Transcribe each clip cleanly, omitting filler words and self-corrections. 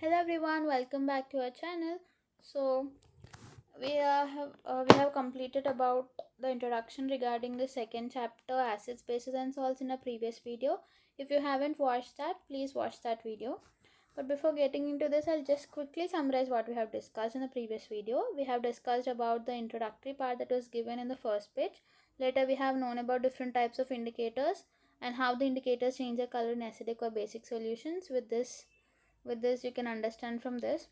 Hello everyone, welcome back to our channel. So we have completed about the introduction regarding the second chapter, acids, bases and salts, in a previous video. If you haven't watched that, please watch that video. But before getting into this, I'll just quickly summarize what we have discussed in the previous video. We have discussed about the introductory part that was given in the first page. Later we have known about different types of indicators and how the indicators change the color in acidic or basic solutions. With this you can understand from this.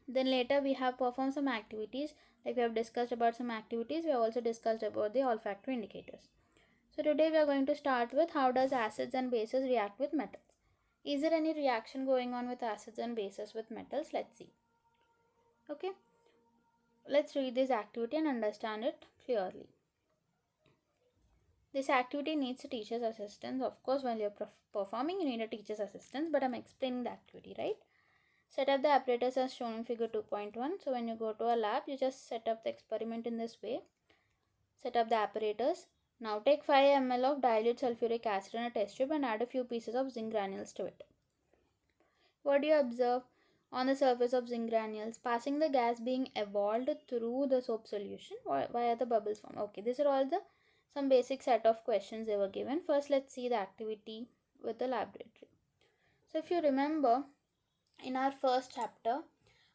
Then later we have performed some activities, like we have discussed about some activities. We have also discussed about the olfactory indicators. So today we are going to start with how does acids and bases react with metals. Is there any reaction going on with acids and bases with metals? Let's see. Okay, let's read this activity and understand it clearly. This activity needs a teacher's assistance. Of course, while you're performing, you need a teacher's assistance, but I'm explaining the activity, right? Set up the apparatus as shown in figure 2.1. So when you go to a lab, you just set up the experiment in this way. Set up the apparatus. Now take 5 ml of dilute sulfuric acid in a test tube and add a few pieces of zinc granules to it. What do you observe on the surface of zinc granules? Passing the gas being evolved through the soap solution. Why are the bubbles formed? Okay, these are all some basic set of questions they were given. First, let's see the activity with the laboratory. So if you remember, in our first chapter,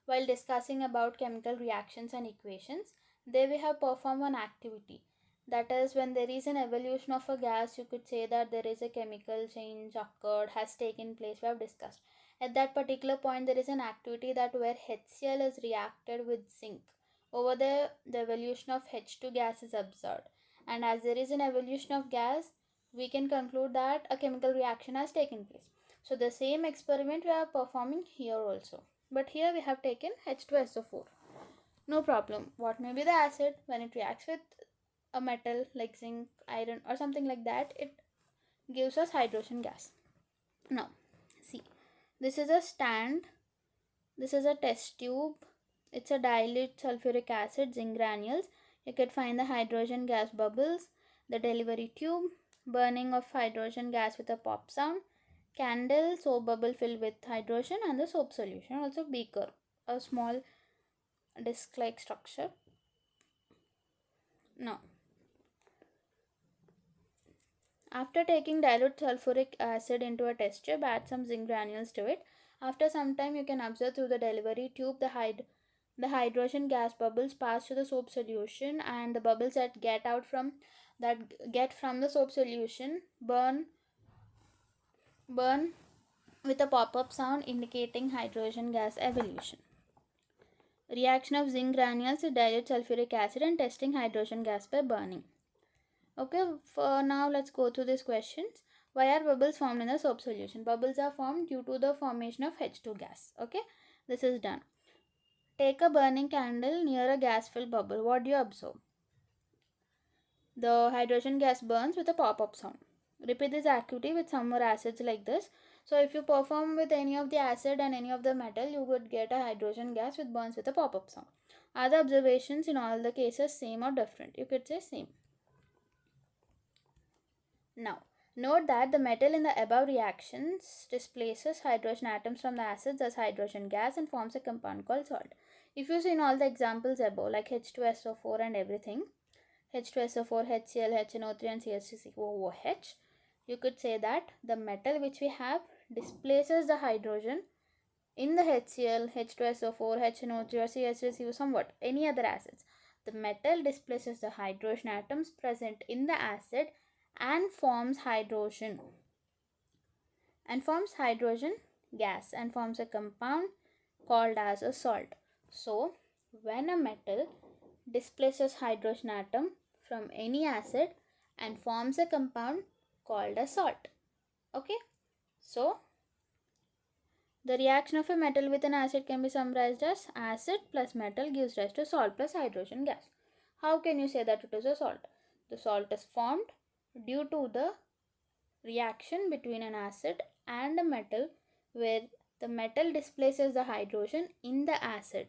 while discussing about chemical reactions and equations, there we have performed one activity. That is, when there is an evolution of a gas, you could say that there is a chemical change occurred, has taken place. We have discussed. At that particular point, there is an activity that where HCl is reacted with zinc. Over there, the evolution of H2 gas is observed. And as there is an evolution of gas, we can conclude that a chemical reaction has taken place. So the same experiment we are performing here also. But here we have taken H2SO4. No problem. What may be the acid? When it reacts with a metal like zinc, iron or something like that, it gives us hydrogen gas. Now, see. This is a stand. This is a test tube. It's a dilute sulfuric acid, zinc granules. You could find the hydrogen gas bubbles, the delivery tube, burning of hydrogen gas with a pop sound, candle, soap bubble filled with hydrogen, and the soap solution. Also beaker, a small disc-like structure. Now, after taking dilute sulfuric acid into a test tube, add some zinc granules to it. After some time, you can observe through the delivery tube the hydrogen gas bubbles pass to the soap solution, and the bubbles that get from the soap solution burn with a pop-up sound indicating hydrogen gas evolution. Reaction of zinc granules with dilute sulfuric acid and testing hydrogen gas by burning. Okay, for now let's go through these questions. Why are bubbles formed in the soap solution? Bubbles are formed due to the formation of H2 gas. Okay, this is done. Take a burning candle near a gas-filled bubble. What do you observe? The hydrogen gas burns with a pop-up sound. Repeat this activity with some more acids like this. So if you perform with any of the acid and any of the metal, you would get a hydrogen gas which burns with a pop-up sound. Are the observations in all the cases same or different? You could say same. Now, note that the metal in the above reactions displaces hydrogen atoms from the acids as hydrogen gas and forms a compound called salt. If you see in all the examples above, like H2SO4 and everything, H2SO4, HCl, HNO3 and CH3COOH, you could say that the metal which we have displaces the hydrogen in the HCl, H2SO4, HNO3 or CH3CO, somewhat, any other acids. The metal displaces the hydrogen atoms present in the acid and forms hydrogen gas and forms a compound called as a salt. So, when a metal displaces hydrogen atom from any acid and forms a compound called a salt. Okay, so the reaction of a metal with an acid can be summarized as acid plus metal gives rise to salt plus hydrogen gas. How can you say that it is a salt? The salt is formed due to the reaction between an acid and a metal where the metal displaces the hydrogen in the acid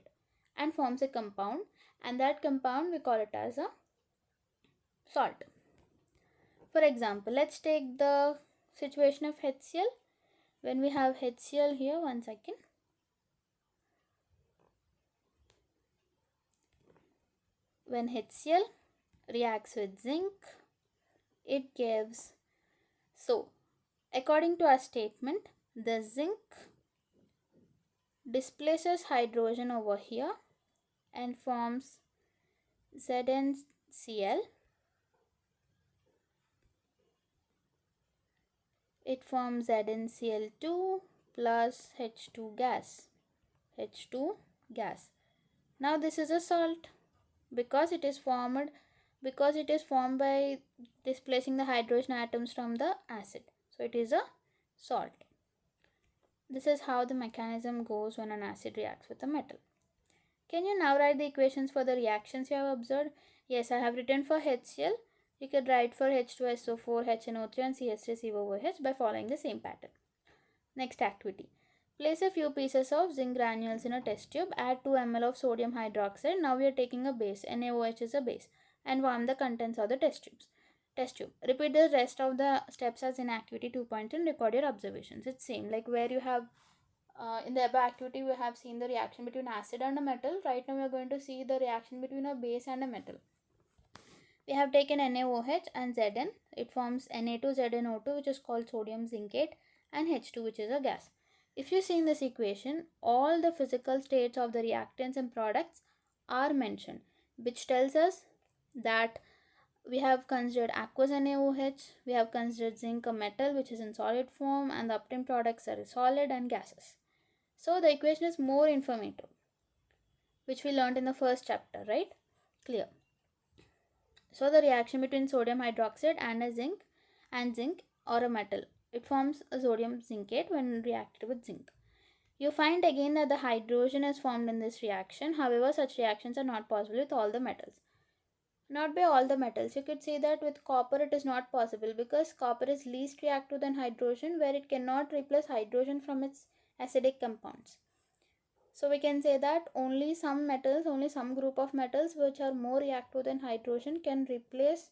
and forms a compound, and that compound we call it as a salt. For example, let's take the situation of HCl. When we have HCl here, one second. when HCl reacts with zinc, it gives, so according to our statement, the zinc displaces hydrogen over here and forms ZnCl. It forms ZnCl2 plus H2 gas. H2 gas. Now this is a salt because it is formed by displacing the hydrogen atoms from the acid. So it is a salt. This is how the mechanism goes when an acid reacts with a metal. Can you now write the equations for the reactions you have observed? Yes, I have written for HCl. You could write for H2SO4, HNO3 and CH3COOH by following the same pattern. Next activity. Place a few pieces of zinc granules in a test tube. Add 2 ml of sodium hydroxide. Now we are taking a base. NaOH is a base. And warm the contents of the test tube. Repeat the rest of the steps as in activity 2.2 and record your observations. It's same like where you have in the above activity we have seen the reaction between acid and a metal. Right now we are going to see the reaction between a base and a metal. We have taken NaOH and Zn. It forms Na2ZnO2 which is called sodium zincate and H2 which is a gas. If you see in this equation, all the physical states of the reactants and products are mentioned, which tells us that we have considered aqueous NaOH, we have considered zinc a metal which is in solid form, and the obtained products are solid and gases. So the equation is more informative, which we learned in the first chapter, right? Clear. So the reaction between sodium hydroxide and a zinc or a metal, it forms a sodium zincate when reacted with zinc. You find again that the hydrogen is formed in this reaction. However, such reactions are not possible with all the metals. Not by all the metals. You could say that with copper it is not possible because copper is least reactive than hydrogen, where it cannot replace hydrogen from its acidic compounds. So we can say that only some group of metals which are more reactive than hydrogen can replace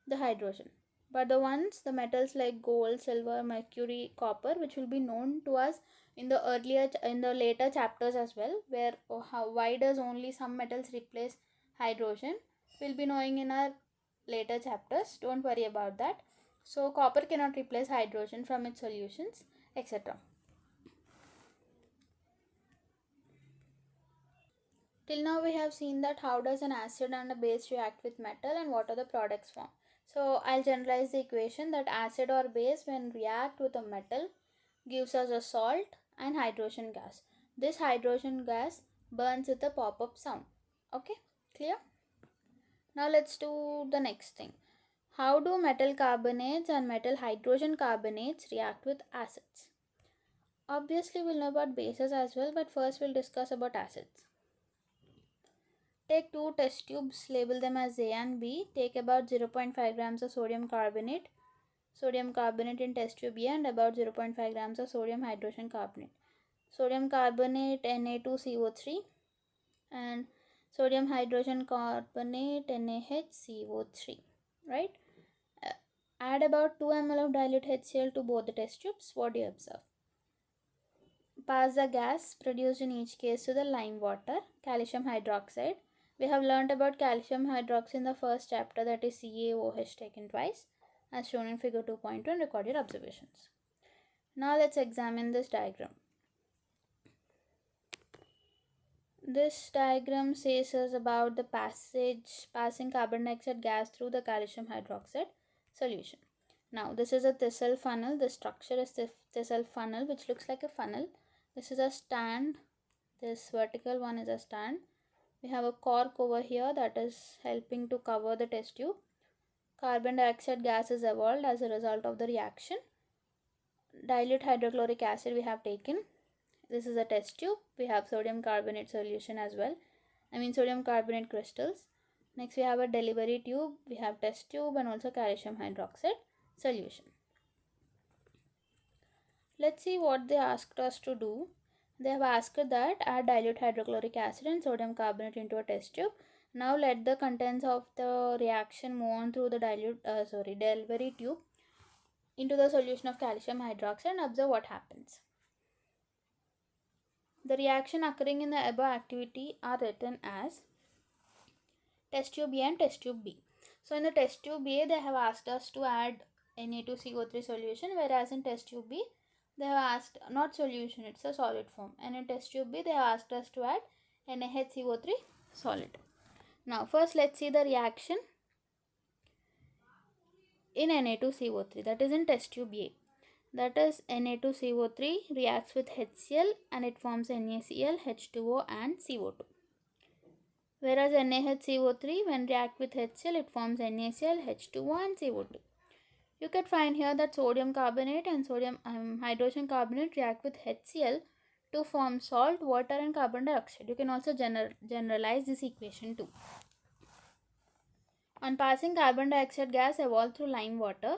the hydrogen. But the metals like gold, silver, mercury, copper, which will be known to us in the later chapters as well, where why does only some metals replace hydrogen, we'll be knowing in our later chapters. Don't worry about that. So copper cannot replace hydrogen from its solutions, etc. Till now we have seen that how does an acid and a base react with metal and what are the products formed. So I'll generalize the equation that acid or base when react with a metal gives us a salt and hydrogen gas. This hydrogen gas burns with a pop-up sound. Okay, clear? Now let's do the next thing. How do metal carbonates and metal hydrogen carbonates react with acids? Obviously we'll know about bases as well, but first we'll discuss about acids. Take 2 test tubes, label them as A and B. Take about 0.5 grams of sodium carbonate in test tube A and about 0.5 grams of sodium hydrogen carbonate. Sodium carbonate Na2CO3 and sodium hydrogen carbonate NaHCO3, right? Add about 2 ml of dilute HCl to both the test tubes. What do you observe? Pass the gas produced in each case to the lime water, calcium hydroxide. We have learnt about calcium hydroxide in the first chapter, that is CaOH taken twice, as shown in figure 2.2, and record your observations. Now let's examine this diagram. This diagram says us about the passing carbon dioxide gas through the calcium hydroxide solution. Now this is a thistle funnel. The structure is the thistle funnel, which looks like a funnel. This is a stand. This vertical one is a stand. We have a cork over here that is helping to cover the test tube. Carbon dioxide gas is evolved as a result of the reaction. Dilute hydrochloric acid we have taken. This is a test tube. We have sodium carbonate solution as well. Sodium carbonate crystals. Next we have a delivery tube. We have test tube and also calcium hydroxide solution. Let's see what they asked us to do. They have asked that add dilute hydrochloric acid and sodium carbonate into a test tube. Now let the contents of the reaction move on through the delivery tube into the solution of calcium hydroxide and observe what happens. The reaction occurring in the above activity are written as test tube A and test tube B. So in the test tube A, they have asked us to add Na2CO3 solution, whereas in test tube B, they have asked, not solution, it's a solid form. And in test tube B, they have asked us to add NaHCO3 solid. Now first let's see the reaction in Na2CO3, that is in test tube A. That is Na2CO3 reacts with HCl and it forms NaCl, H2O and CO2. Whereas NaHCO3 when react with HCl it forms NaCl, H2O and CO2. You can find here that sodium carbonate and sodium hydrogen carbonate react with HCl to form salt, water and carbon dioxide. You can also generalize this equation too. On passing, carbon dioxide gas evolved through lime water.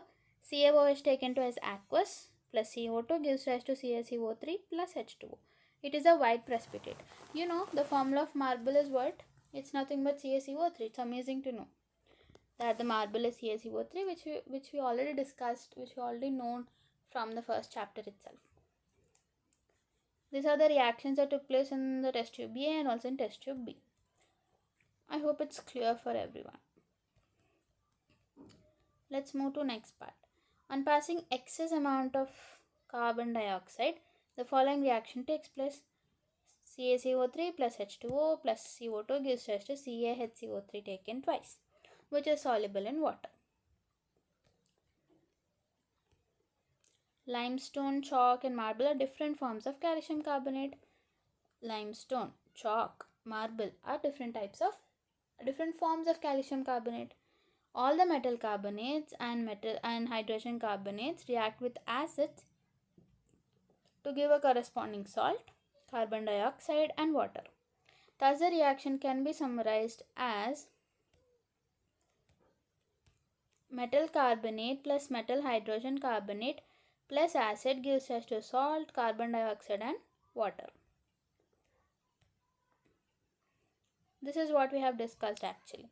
CaO is taken to as aqueous plus CO2 gives rise to CaCO3 plus H2O. It is a white precipitate. You know the formula of marble is what? It's nothing but CaCO3. It's amazing to know that the marble is CaCO3, which we already discussed, which we already known from the first chapter itself. These are the reactions that took place in the test tube A and also in test tube B. I hope it's clear for everyone. Let's move to next part. On passing excess amount of carbon dioxide, the following reaction takes place. CaCO3 plus H2O plus CO2 gives rise to CaHCO3 taken twice, which is soluble in water. Limestone, chalk and marble are different forms of calcium carbonate. Limestone, chalk, marble are different forms of calcium carbonate. All the metal carbonates and hydrogen carbonates react with acids to give a corresponding salt, carbon dioxide and water. Thus the reaction can be summarized as metal carbonate plus metal hydrogen carbonate plus acid gives rise to salt, carbon dioxide and water. This is what we have discussed actually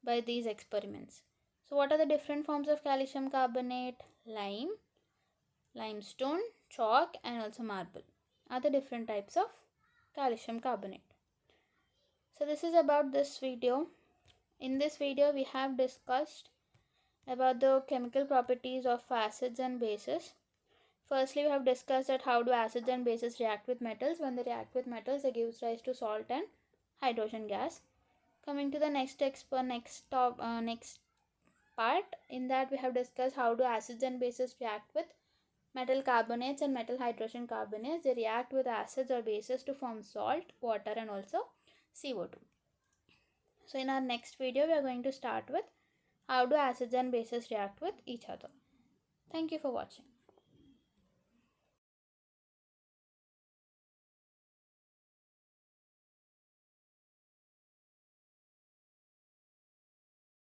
by these experiments. So what are the different forms of calcium carbonate? Lime, limestone, chalk and also marble are the different types of calcium carbonate. So this is about this video. In this video we have discussed about the chemical properties of acids and bases. Firstly, we have discussed that how do acids and bases react with metals. When they react with metals, they gives rise to salt and hydrogen gas. Coming to the next part, in that we have discussed how do acids and bases react with metal carbonates and metal hydrogen carbonates. They react with acids or bases to form salt, water and also CO2. So in our next video, we are going to start with how do acids and bases react with each other. Thank you for watching.